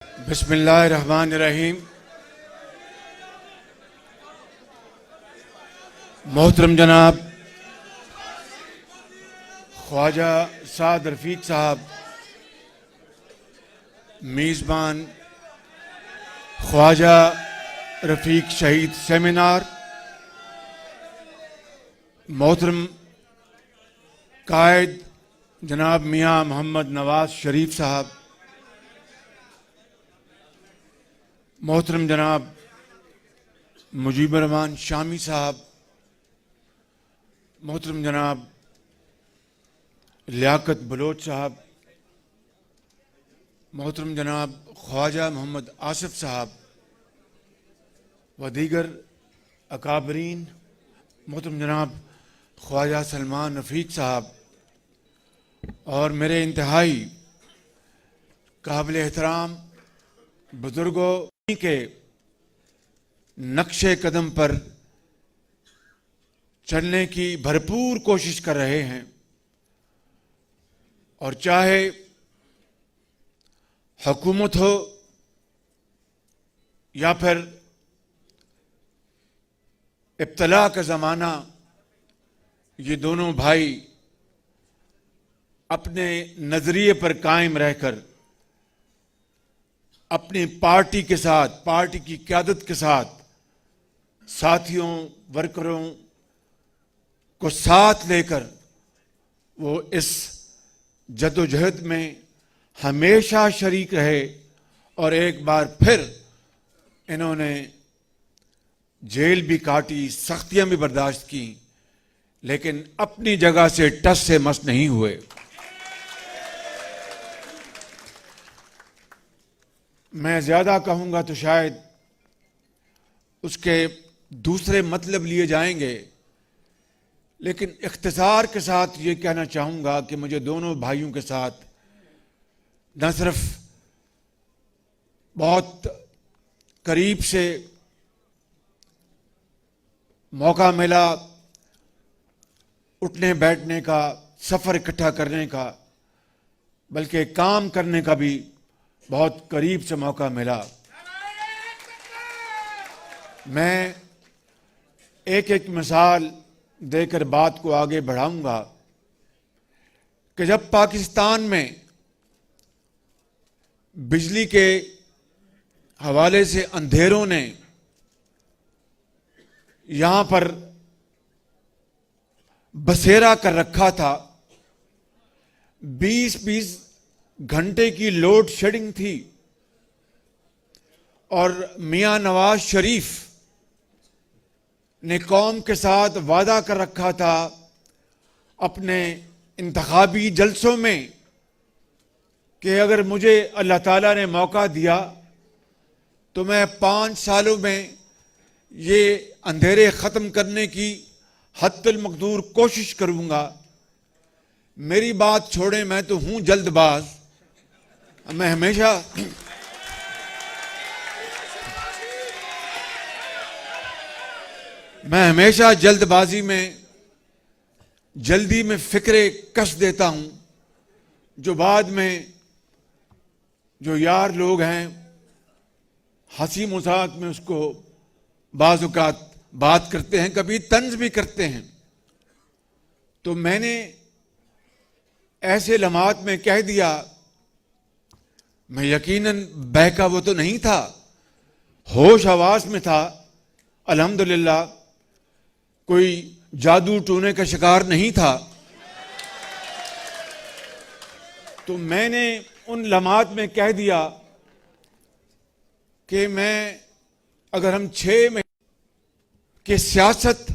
बिस्मिल्लाहिर्रहमानिर्रहीम। मोहतरम जनाब ख्वाजा साद रफ़ीक साहब, मेज़बान ख्वाजा रफ़ीक शहीद सेमिनार, मोहतरम कायद जनाब मियाँ मोहम्मद नवाज शरीफ साहब, मोहतरम जनाब मुजीबुर रहमान शामी साहब, मोहतरम जनाब लियाकत बलोच साहब, मोहतरम जनाब ख्वाजा मोहम्मद आसिफ साहब व दीगर अकाबरीन, मोहतरम जनाब ख्वाजा सलमान रफ़ीक साहब और मेरे इंतहाई काबिल एहतराम बुजुर्गों के नक्शे कदम पर चलने की भरपूर कोशिश कर रहे हैं और चाहे हुकूमत हो या फिर इब्तला का ज़माना, ये दोनों भाई अपने नज़रिए पर कायम रहकर अपनी पार्टी के साथ, पार्टी की क़यादत के साथ साथियों, वर्करों को साथ लेकर वो इस जद्दोजहद में हमेशा शरीक रहे और एक बार फिर इन्होंने जेल भी काटी, सख्तियां भी बर्दाश्त की, लेकिन अपनी जगह से टस से मस नहीं हुए। मैं ज्यादा कहूंगा तो शायद उसके दूसरे मतलब लिए जाएंगे, लेकिन इख्तिसार के साथ ये कहना चाहूंगा कि मुझे दोनों भाइयों के साथ न सिर्फ बहुत करीब से मौका मिला उठने बैठने का, सफर इकट्ठा करने का, बल्कि काम करने का भी बहुत करीब से मौका मिला। मैं एक एक मिसाल देकर बात को आगे बढ़ाऊंगा कि जब पाकिस्तान में बिजली के हवाले से अंधेरों ने यहां पर बसेरा कर रखा था, 20-20 घंटे की लोड शेडिंग थी और मियां नवाज शरीफ ने कौम के साथ वादा कर रखा था अपने इंतखाबी जलसों में कि अगर मुझे अल्लाह ताला ने मौका दिया तो मैं 5 सालों में ये अंधेरे ख़त्म करने की हद्दुल मक़दूर कोशिश करूंगा। मेरी बात छोड़ें, मैं तो हूं जल्दबाज। मैं हमेशा जल्दबाजी में, जल्दी में फिक्रे कस देता हूं, जो बाद में जो यार लोग हैं हंसी मजाक में उसको बाज़ औक़ात बात करते हैं, कभी तंज भी करते हैं। तो मैंने ऐसे लम्हात में कह दिया, मैं यकीनन बहका वो तो नहीं था, होश हवास में था, अल्हम्दुलिल्लाह, कोई जादू टोने का शिकार नहीं था। तो मैंने उन लम्हात में कह दिया कि मैं, अगर हम 6 महीने कि सियासत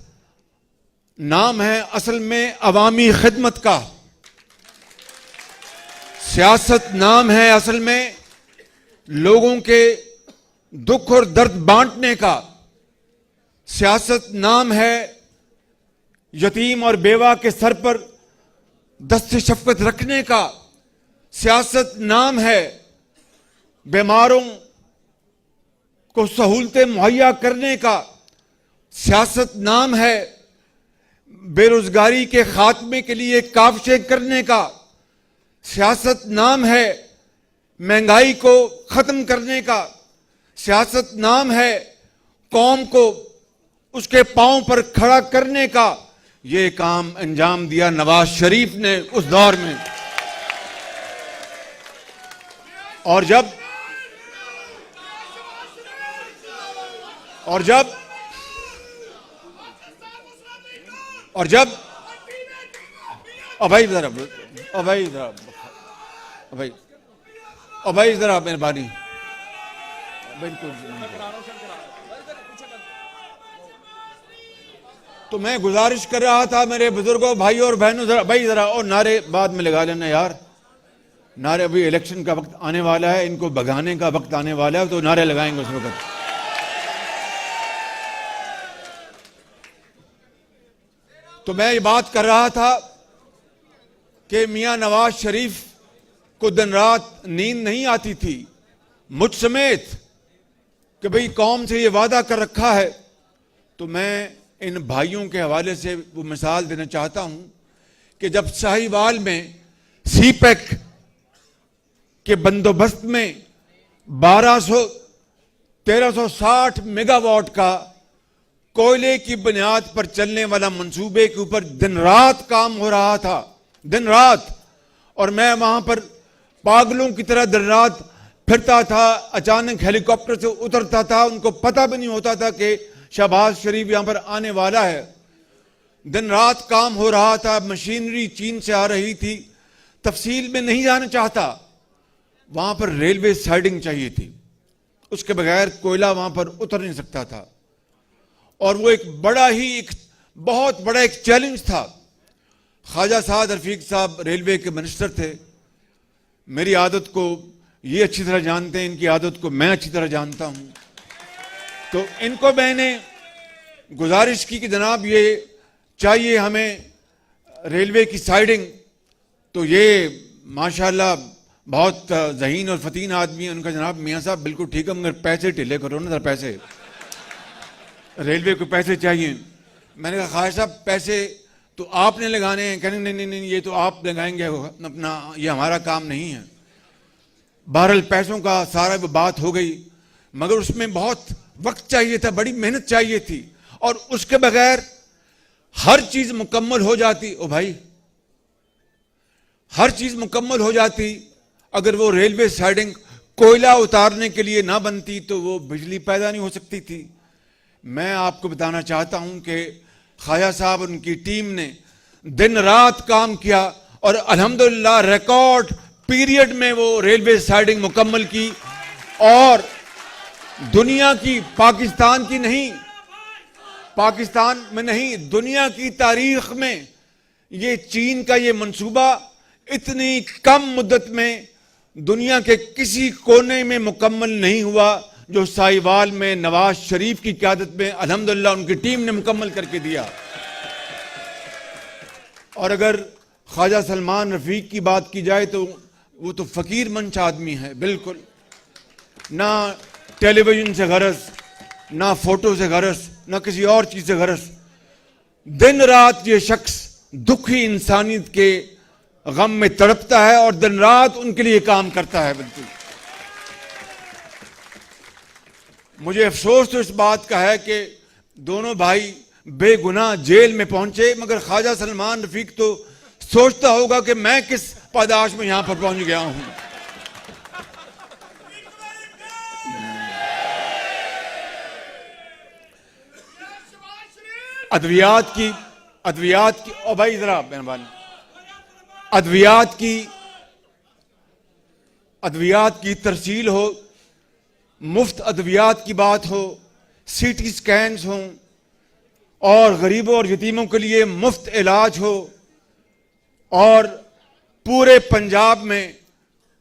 नाम है असल में अवामी खिदमत का, सियासत नाम है असल में लोगों के दुख और दर्द बांटने का, सियासत नाम है यतीम और बेवा के सर पर दस्ते शफकत रखने का, सियासत नाम है बीमारों को सहूलतें मुहैया करने का, सियासत नाम है बेरोजगारी के खात्मे के लिए काविशें करने का, सियासत नाम है महंगाई को खत्म करने का, सियासत नाम है कौम को उसके पांव पर खड़ा करने का, ये काम अंजाम दिया नवाज शरीफ ने उस दौर में। और जब भाई जरा मेहरबानी, बिल्कुल। तो मैं गुजारिश कर रहा था मेरे बुजुर्गों, भाइयों और बहनों, जरा और नारे बाद में लगा लेना यार। नारे, अभी इलेक्शन का वक्त आने वाला है, इनको भगाने का वक्त आने वाला है, तो नारे लगाएंगे उस वक्त। तो मैं ये बात कर रहा था कि मियां नवाज शरीफ को दिन रात नींद नहीं आती थी, मुझ समेत, कि भाई कौम से ये वादा कर रखा है। तो मैं इन भाइयों के हवाले से वो मिसाल देना चाहता हूं कि जब साहिवाल में सीपेक के बंदोबस्त में 1360 मेगावाट का कोयले की बुनियाद पर चलने वाला मंसूबे के ऊपर दिन रात काम हो रहा था, दिन रात। और मैं वहां पर पागलों की तरह दिन रात फिरता था, अचानक हेलीकॉप्टर से उतरता था, उनको पता भी नहीं होता था कि शहबाज शरीफ यहां पर आने वाला है। दिन रात काम हो रहा था, मशीनरी चीन से आ रही थी। तफसील में नहीं जाना चाहता, वहां पर रेलवे साइडिंग चाहिए थी, उसके बगैर कोयला वहां पर उतर नहीं सकता था। और वो एक बहुत बड़ा एक चैलेंज था। ख्वाजा साद रफीक साहब रेलवे के मिनिस्टर थे। मेरी आदत को ये अच्छी तरह जानते हैं, इनकी आदत को मैं अच्छी तरह जानता हूं। तो इनको मैंने गुजारिश की कि जनाब ये चाहिए हमें रेलवे की साइडिंग। तो ये माशाल्लाह बहुत ज़हीन और फतीन आदमी है। उनका जनाब मियाँ साहब बिल्कुल ठीक है, मगर पैसे ढीले करो ना, पैसे, रेलवे को पैसे चाहिए। मैंने कहा ख्वाजा साहब पैसे तो आपने लगाने हैं। कहने नहीं, ये तो आप लगाएंगे अपना, ये हमारा काम नहीं है। बहरहाल पैसों का सारा बात हो गई, मगर उसमें बहुत वक्त चाहिए था, बड़ी मेहनत चाहिए थी, और उसके बगैर हर चीज मुकम्मल हो जाती। ओ भाई, हर चीज मुकम्मल हो जाती, अगर वो रेलवे साइडिंग कोयला उतारने के लिए ना बनती तो वो बिजली पैदा नहीं हो सकती थी। मैं आपको बताना चाहता हूं कि ख्वाजा साहब और उनकी टीम ने दिन रात काम किया और अल्हम्दुलिल्लाह रिकॉर्ड पीरियड में वो रेलवे साइडिंग मुकम्मल की। और दुनिया की, पाकिस्तान में नहीं, दुनिया की तारीख में ये चीन का ये मंसूबा इतनी कम मुद्दत में दुनिया के किसी कोने में मुकम्मल नहीं हुआ जो साहिवाल में नवाज शरीफ की क़यादत में अल्हम्दुलिल्लाह उनकी टीम ने मुकम्मल करके दिया। और अगर ख्वाजा सलमान रफीक की बात की जाए तो वो तो फकीर मंच आदमी है, बिल्कुल ना टेलीविजन से गरज, ना फोटो से गरज, ना किसी और चीज से गरज। दिन रात ये शख्स दुखी इंसानियत के गम में तड़पता है और दिन रात उनके लिए काम करता है। बिल्कुल मुझे अफसोस तो इस बात का है कि दोनों भाई बेगुनाह जेल में पहुंचे, मगर ख्वाजा सलमान रफीक तो सोचता होगा कि मैं किस पादाश में यहां पर पहुंच गया हूं। अद्वियात की ओ भाई जरा मेहरबानी, अद्वियात की तरसील हो, मुफ्त अद्वियात की बात हो, सीटी स्कैन्स हों और गरीबों और यतीमों के लिए मुफ्त इलाज हो, और पूरे पंजाब में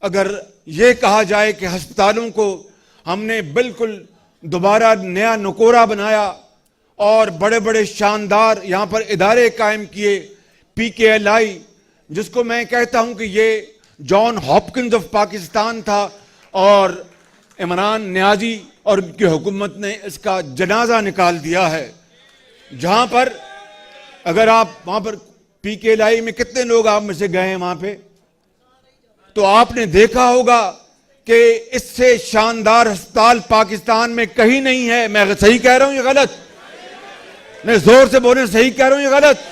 अगर यह कहा जाए कि अस्पतालों को हमने बिल्कुल दोबारा नया नकोरा बनाया और बड़े बड़े शानदार यहां पर इदारे कायम किए, PKLI, जिसको मैं कहता हूं कि ये जॉन हॉपकिंस ऑफ पाकिस्तान था, और इमरान नियाजी और उनकी हुकूमत ने इसका जनाजा निकाल दिया है। जहां पर अगर आप वहां पर PKLI में कितने लोग आप में से गए हैं वहां पे, तो आपने देखा होगा कि इससे शानदार अस्पताल पाकिस्तान में कहीं नहीं है। मैं सही कह रहा हूं या गलत? मैं जोर से बोलने सही कह रहा हूं या गलत?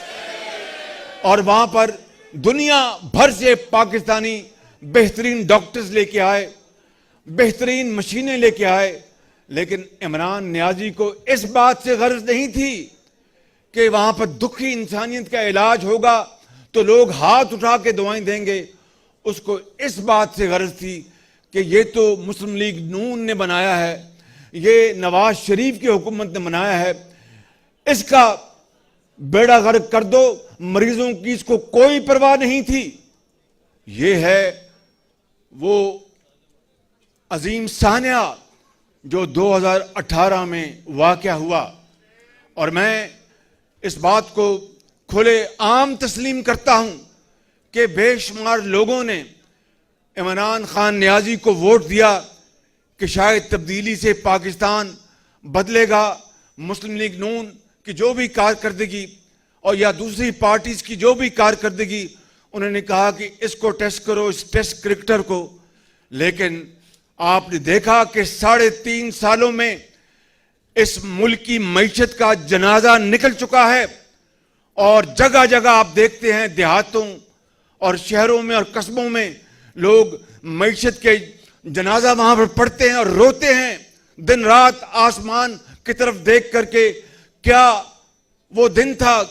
और वहां पर दुनिया भर से पाकिस्तानी बेहतरीन डॉक्टर्स लेके आए, बेहतरीन मशीनें लेके आए, लेकिन इमरान नियाजी को इस बात से गर्ज नहीं थी कि वहां पर दुखी इंसानियत का इलाज होगा तो लोग हाथ उठा के दुआएं देंगे। उसको इस बात से गर्ज थी कि ये तो मुस्लिम लीग नून ने बनाया है, ये नवाज शरीफ की हुकूमत ने बनाया है, इसका बेड़ा गर्क कर दो। मरीजों की इसको कोई परवाह नहीं थी। ये है वो अजीम सानिया जो 2018 में वाक़या हुआ। और मैं इस बात को खुले आम तस्लीम करता हूं कि बेशुमार लोगों ने इमरान खान नियाजी को वोट दिया कि शायद तब्दीली से पाकिस्तान बदलेगा। मुस्लिम लीग नून की जो भी कारकर्दगी और या दूसरी पार्टीज की जो भी कारकर्दगी, उन्होंने कहा कि इसको टेस्ट करो, इस टेस्ट क्रिकेटर को। लेकिन आपने देखा कि 3.5 सालों में इस मुल्क की मईशत का जनाजा निकल चुका है। और जगह जगह आप देखते हैं देहातों और शहरों में और कस्बों में लोग मईशत के जनाजा वहां पर पढ़ते हैं और रोते हैं दिन रात आसमान की तरफ देख करके। क्या वो दिन था,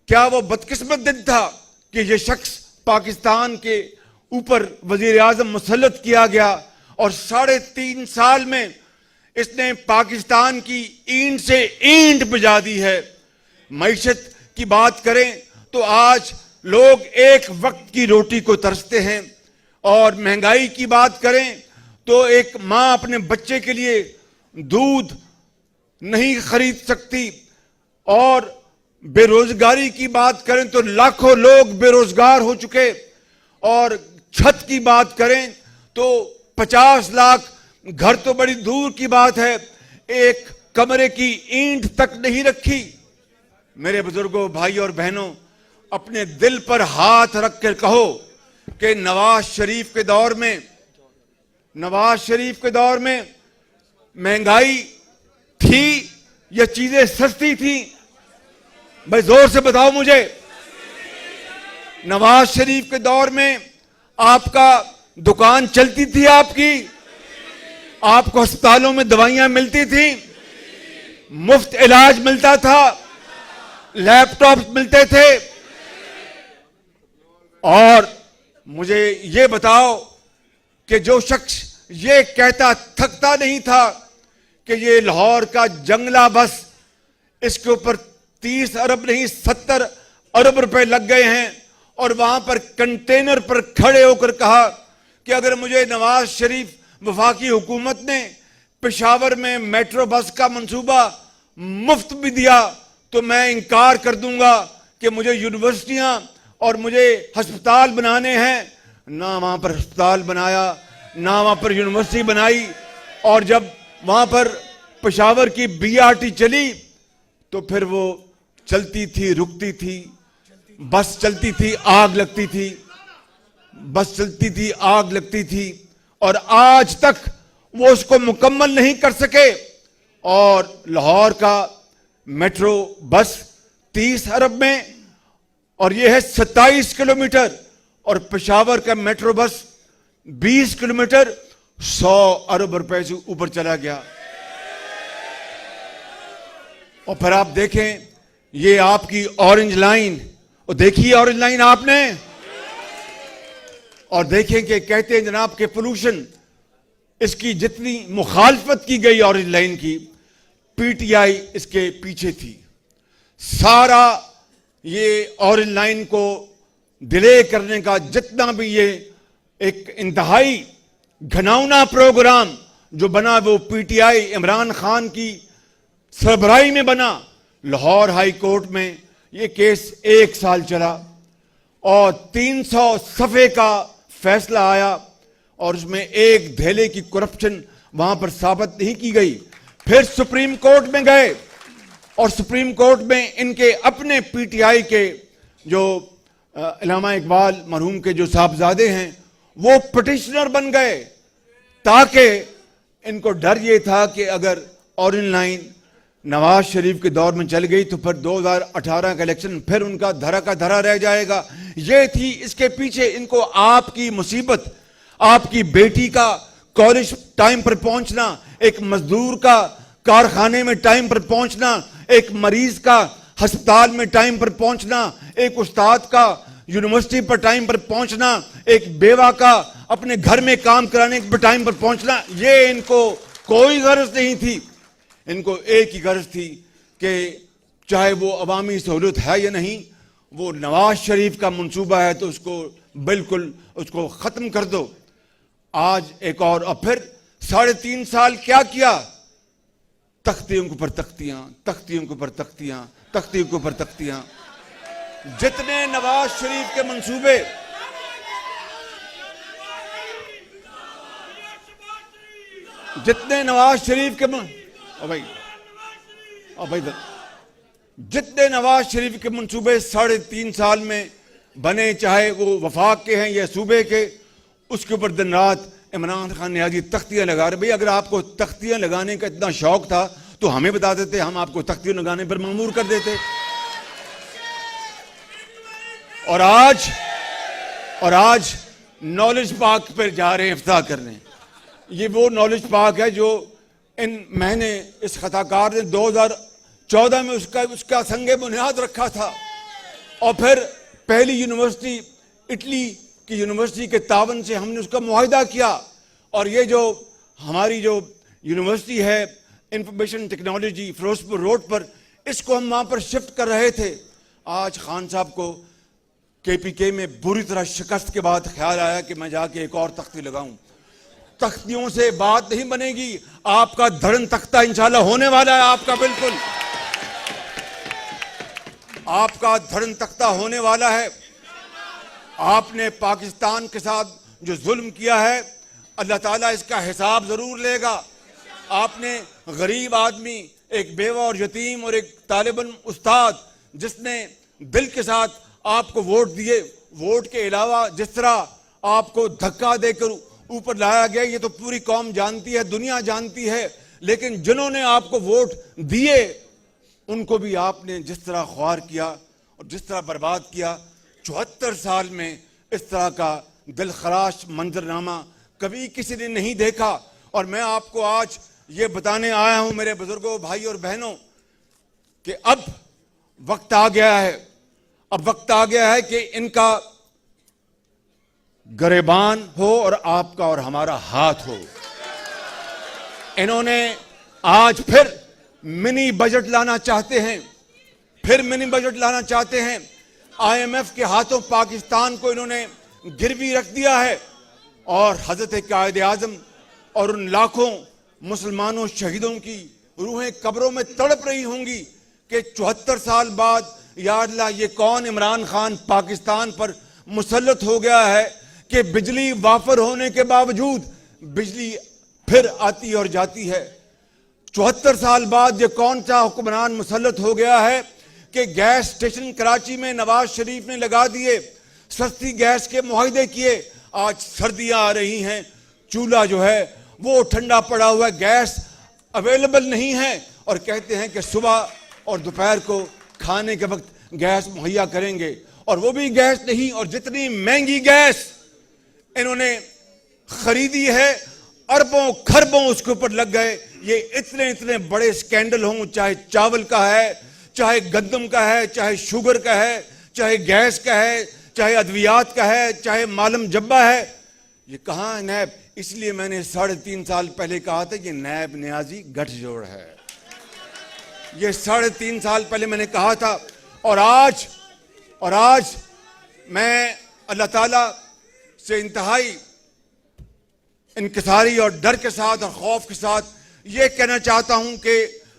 क्या वो बदकिस्मत दिन था कि ये शख्स पाकिस्तान के ऊपर वजीर आजम मुसल्लत किया गया और 3.5 साल में इसने पाकिस्तान की ईंट से ईंट बजा दी है। मईशत की बात करें तो आज लोग एक वक्त की रोटी को तरसते हैं। और महंगाई की बात करें तो एक मां अपने बच्चे के लिए दूध नहीं खरीद सकती। और बेरोजगारी की बात करें तो लाखों लोग बेरोजगार हो चुके। और छत की बात करें तो 50 लाख घर तो बड़ी दूर की बात है, एक कमरे की ईंट तक नहीं रखी। मेरे बुजुर्गों, भाई और बहनों, अपने दिल पर हाथ रख कर कहो कि नवाज शरीफ के दौर में महंगाई थी या चीजें सस्ती थी? भाई जोर से बताओ मुझे। नवाज शरीफ के दौर में आपका दुकान चलती थी, आपको अस्पतालों में दवाइयां मिलती थी, मुफ्त इलाज मिलता था, लैपटॉप मिलते थे। और मुझे ये बताओ कि जो शख्स ये कहता थकता नहीं था कि ये लाहौर का जंगला बस, इसके ऊपर 30 अरब नहीं 70 अरब रुपए लग गए हैं। और वहां पर कंटेनर पर खड़े होकर कहा कि अगर मुझे नवाज शरीफ वफाकी हुकूमत ने पेशावर में मेट्रो बस का मंसूबा मुफ्त भी दिया तो मैं इनकार कर दूंगा कि मुझे यूनिवर्सिटियां और मुझे अस्पताल बनाने हैं। ना वहां पर अस्पताल बनाया, ना वहां पर यूनिवर्सिटी बनाई। और जब वहां पर पेशावर की बीआरटी चली तो फिर वो चलती थी, रुकती थी, बस चलती थी, आग लगती थी, बस चलती थी, आग लगती थी। और आज तक वो उसको मुकम्मल नहीं कर सके। और लाहौर का मेट्रो बस 30 अरब में, और ये है 27 किलोमीटर। और पेशावर का मेट्रो बस 20 किलोमीटर 100 अरब रुपए से ऊपर चला गया। और फिर आप देखें ये आपकी ऑरेंज लाइन, और देखिए ऑरेंज लाइन आपने, और देखें कि कहते हैं जनाब के पोल्यूशन, इसकी जितनी मुखालफत की गई ऑरेंज लाइन की, पीटीआई इसके पीछे थी। सारा ये ऑरेंज लाइन को डिले करने का जितना भी ये एक इंतहाई घिनौना प्रोग्राम जो बना वो पीटीआई इमरान खान की सरबराही में बना। लाहौर हाई कोर्ट में ये केस 1 साल चला और 300 सफ़े का फैसला आया और उसमें एक धेले की करप्शन वहां पर साबित नहीं की गई। फिर सुप्रीम कोर्ट में गए और सुप्रीम कोर्ट में इनके अपने पीटीआई के जो इल्लामा इकबाल मरहूम के जो साहबजादे हैं वो पिटिशनर बन गए ताकि इनको डर ये था कि अगर ऑरेंज लाइन नवाज शरीफ के दौर में चल गई तो फिर 2018 का इलेक्शन फिर उनका धरा का धरा रह जाएगा। ये थी इसके पीछे। इनको आपकी मुसीबत, आपकी बेटी का कॉलेज टाइम पर पहुंचना, एक मजदूर का कारखाने में टाइम पर पहुंचना, एक मरीज का अस्पताल में टाइम पर पहुंचना, एक उस्ताद का यूनिवर्सिटी पर टाइम पर पहुंचना, एक बेवा का अपने घर में काम कराने पर टाइम पर पहुंचना, ये इनको कोई गर्ज नहीं थी। इनको एक ही गर्ज थी कि चाहे वो अवामी सहूलत है या नहीं, वो नवाज शरीफ का मंसूबा है तो उसको बिल्कुल उसको खत्म कर दो। आज एक और फिर 3.5 साल क्या किया? तख्तियों के ऊपर तख्तियां, तख्तियों के ऊपर तख्तियां, तख्तियों के ऊपर तख्तियां। जितने नवाज शरीफ के मंसूबे, जितने नवाज शरीफ के जितने नवाज शरीफ के मंसूबे 3.5 साल में बने, चाहे वो वफाक के हैं या सूबे के, उसके ऊपर दिन रात इमरान खान नियाजी तख्तियां लगा रहे। भाई अगर आपको तख्तियां लगाने का इतना शौक था तो हमें बता देते, हम आपको तख्तियां लगाने पर मजबूर कर देते। और आज नॉलेज पार्क पर जा रहे हैं इफ्तार करने। ये वो नॉलेज पार्क है जो मैंने इस खताकार ने 2014 में उसका संगे बुनियाद रखा था। और फिर पहली यूनिवर्सिटी इटली की यूनिवर्सिटी के तावन से हमने उसका मुआहिदा किया। और ये जो हमारी जो यूनिवर्सिटी है इंफॉर्मेशन टेक्नोलॉजी फिरोजपुर रोड पर, इसको हम वहां पर शिफ्ट कर रहे थे। आज खान साहब को केपीके में बुरी तरह शिकस्त के बाद ख्याल आया कि मैं जाके एक और तख्ती लगाऊं। तख्तियों से बात नहीं बनेगी, आपका धड़न तख्ता इंशाल्लाह होने वाला है। आपका बिल्कुल आपका धड़न तख्ता होने वाला है। आपने पाकिस्तान के साथ जो जुल्म किया है, अल्लाह ताला इसका हिसाब जरूर लेगा। आपने गरीब आदमी, एक बेवा और यतीम और एक तालिबन उस्ताद जिसने दिल के साथ आपको वोट दिए, वोट के अलावा जिस तरह आपको धक्का देकर ऊपर लाया गया, ये तो पूरी कौम जानती है, दुनिया जानती है। लेकिन जिन्होंने आपको वोट दिए उनको भी आपने जिस तरह ख्वार किया और जिस तरह बर्बाद किया, 74 साल में इस तरह का दिलखराश मंजरनामा कभी किसी ने नहीं देखा। और मैं आपको आज ये बताने आया हूं मेरे बुजुर्गों, भाई और बहनों, कि अब वक्त आ गया है, अब वक्त आ गया है कि इनका गरेबान हो और आपका और हमारा हाथ हो। इन्होंने आज फिर मिनी बजट लाना चाहते हैं, फिर मिनी बजट लाना चाहते हैं। IMF के हाथों पाकिस्तान को इन्होंने गिरवी रख दिया है। और हजरत कायद आजम और उन लाखों मुसलमानों शहीदों की रूहें कब्रों में तड़प रही होंगी कि 74 साल बाद या अल्लाह ये कौन इमरान खान पाकिस्तान पर मुसल्लत हो गया है कि बिजली वाफर होने के बावजूद बिजली फिर आती और जाती है। 74 साल बाद ये कौन सा हुक्मरान मुसल्लत हो गया है कि गैस स्टेशन कराची में नवाज शरीफ ने लगा दिए, सस्ती गैस के मुआहदे किए। आज सर्दियां आ रही हैं, चूल्हा जो है वो ठंडा पड़ा हुआ है, गैस अवेलेबल नहीं है, और कहते हैं कि सुबह और दोपहर को खाने के वक्त गैस मुहैया करेंगे, और वो भी गैस नहीं। और जितनी महंगी गैस इन्होंने खरीदी है, अरबों खरबों उसके ऊपर लग गए। ये इतने इतने बड़े स्कैंडल हों, चाहे चावल का है, चाहे गंदम का है, चाहे शुगर का है, चाहे गैस का है, चाहे अद्वियात का है, चाहे मालम जब्बा है, ये कहाँ है नैब? इसलिए मैंने 3.5 साल पहले कहा था कि नैब नियाजी गठजोड़ है। ये 3.5 साल पहले मैंने कहा था। और आज मैं अल्लाह ताला से इंतहाई इनकिसारी और डर के साथ और खौफ के साथ ये कहना चाहता हूं कि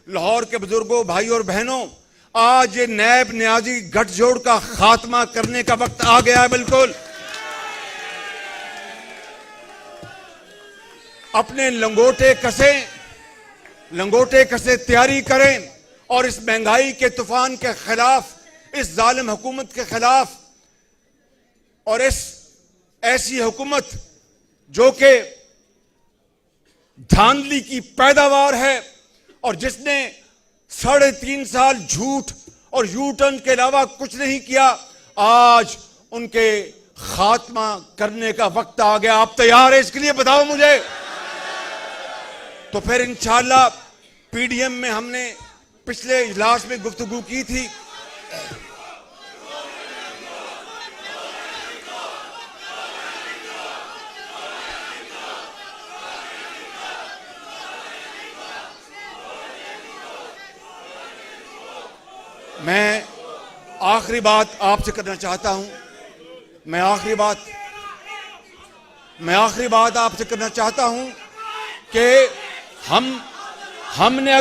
लाहौर के बुजुर्गों, भाई और बहनों, आज ये नैब नियाजी गठजोड़ का खात्मा करने का वक्त आ गया है। बिल्कुल अपने लंगोटे कसे तैयारी करें और इस महंगाई के तूफान के खिलाफ, इस जालिम हुकूमत के खिलाफ, और इस ऐसी हुकूमत जो कि धांधली की पैदावार है और जिसने 3.5 साल झूठ और यू टर्न के अलावा कुछ नहीं किया, आज उनके खात्मा करने का वक्त आ गया। आप तैयार है इसके लिए? बताओ मुझे। तो फिर इंशाअल्लाह पीडीएम में हमने पिछले इजलास में गुफ्तगू की थी। मैं आखिरी बात आपसे करना चाहता हूं। मैं आखिरी बात आपसे करना चाहता हूं कि हमने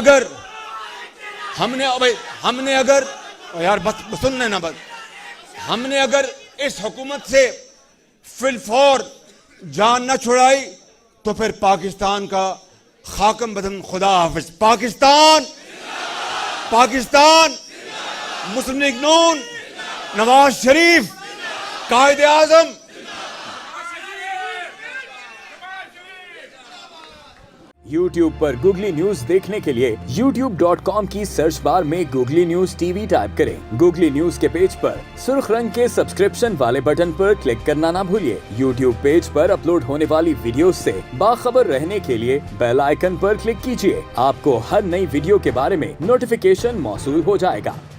अगर यार बस सुनने ना, बस हमने अगर इस हुकूमत से फिलफौर जान न छुड़ाई तो फिर पाकिस्तान का खाकम बदन। खुदा हाफिज। पाकिस्तान, मुस्लिम लीग नून, नवाज शरीफ, कायदे आजम। YouTube पर गूगली न्यूज देखने के लिए youtube.com की सर्च बार में गूगली न्यूज टीवी टाइप करें। गूगली न्यूज के पेज पर सुर्ख रंग के सब्सक्रिप्शन वाले बटन पर क्लिक करना ना भूलिए। YouTube पेज पर अपलोड होने वाली वीडियो से बाखबर रहने के लिए बेल आइकन पर क्लिक कीजिए। आपको हर नई वीडियो के बारे में नोटिफिकेशन मौसूल हो जाएगा।